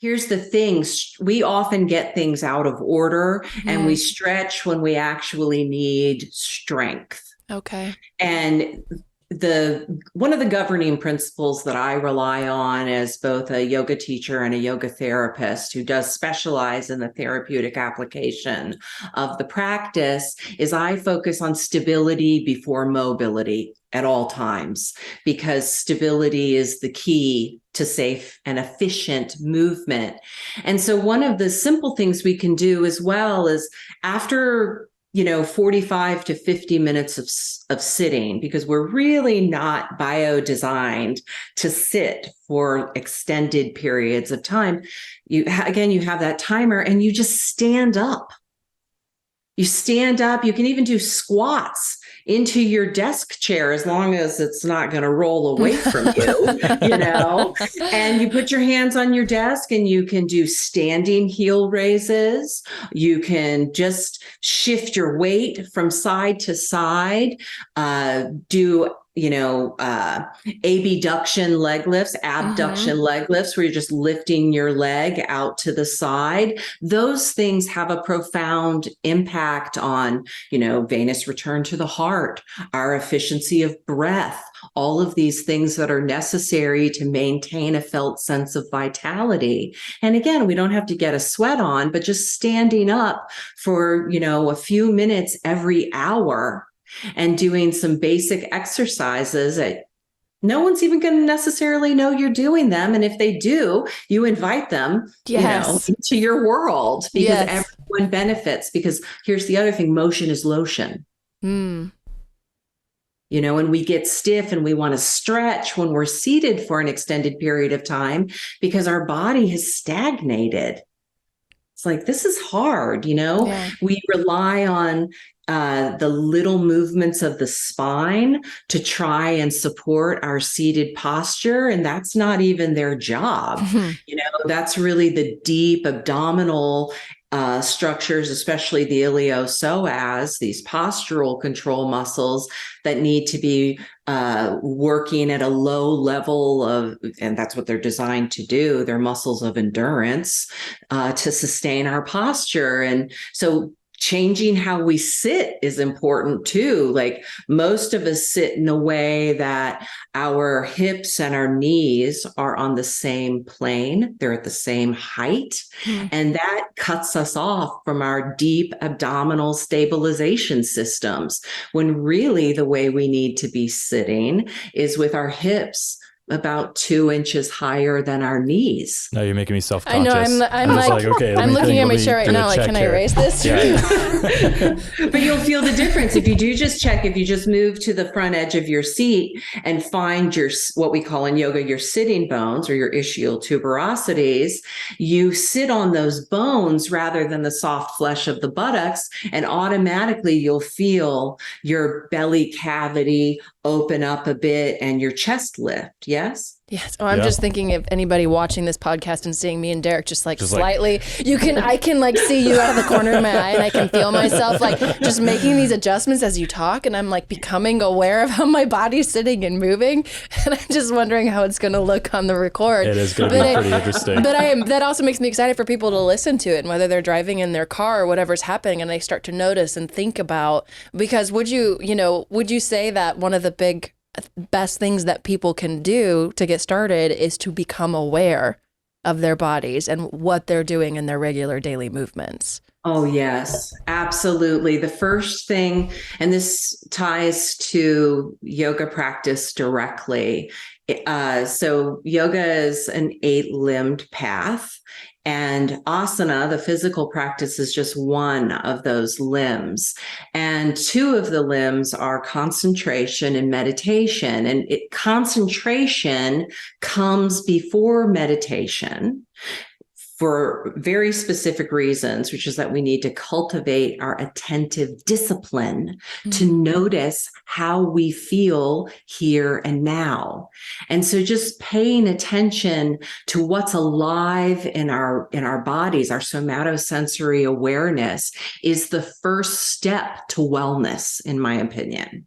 Here's the thing. We often get things out of order and we stretch when we actually need strength. Okay. And one of the governing principles that I rely on as both a yoga teacher and a yoga therapist who does specialize in the therapeutic application of the practice is I focus on stability before mobility at all times, because stability is the key to safe and efficient movement. And so one of the simple things we can do as well is after 45 to 50 minutes of sitting, because we're really not bio-designed to sit for extended periods of time. You have that timer and you just stand up. You stand up. You can even do squats into your desk chair as long as it's not going to roll away from you, and you put your hands on your desk and you can do standing heel raises. You can just shift your weight from side to side, do abduction leg lifts, abduction leg lifts, where you're just lifting your leg out to the side. Those things have a profound impact on, venous return to the heart, our efficiency of breath, all of these things that are necessary to maintain a felt sense of vitality. And again, we don't have to get a sweat on, but just standing up for, a few minutes every hour and doing some basic exercises that no one's even going to necessarily know you're doing them. And if they do, you invite them, into your world, because everyone benefits. Because here's the other thing, motion is lotion. And we get stiff and we want to stretch when we're seated for an extended period of time because our body has stagnated. It's like, this is hard, We rely on the little movements of the spine to try and support our seated posture. And that's not even their job. That's really the deep abdominal structures, especially the iliopsoas, these postural control muscles that need to be working at a low level and that's what they're designed to do. They're muscles of endurance to sustain our posture. And so changing how we sit is important too. Like most of us sit in a way that our hips and our knees are on the same plane. They're at the same height. And that cuts us off from our deep abdominal stabilization systems, when really the way we need to be sitting is with our hips about 2 inches higher than our knees. No, you're making me self-conscious. I know. I'm like, okay, I'm looking at my chair right now. Like, can I raise this? But you'll feel the difference if you do just check. If you just move to the front edge of your seat and find what we call in yoga, your sitting bones or your ischial tuberosities, you sit on those bones rather than the soft flesh of the buttocks, and automatically you'll feel your belly cavity open up a bit and your chest lift. Yes. Yes. Oh, I'm just thinking if anybody watching this podcast and seeing me and Derek just slightly, I can like see you out of the corner of my eye, and I can feel myself like just making these adjustments as you talk, and I'm like becoming aware of how my body's sitting and moving, and I'm just wondering how it's going to look on the record. It is going to be pretty interesting. But that also makes me excited for people to listen to it, and whether they're driving in their car or whatever's happening, and they start to notice and think about, because would you say that one of the best things that people can do to get started is to become aware of their bodies and what they're doing in their regular daily movements? Oh, yes, absolutely. The first thing, and this ties to yoga practice directly. So yoga is an 8-limbed path, and asana, the physical practice, is just one of those limbs. And 2 of the limbs are concentration and meditation. And concentration comes before meditation for very specific reasons, which is that we need to cultivate our attentive discipline to notice how we feel here and now. And so just paying attention to what's alive in our bodies, our somatosensory awareness, is the first step to wellness, in my opinion.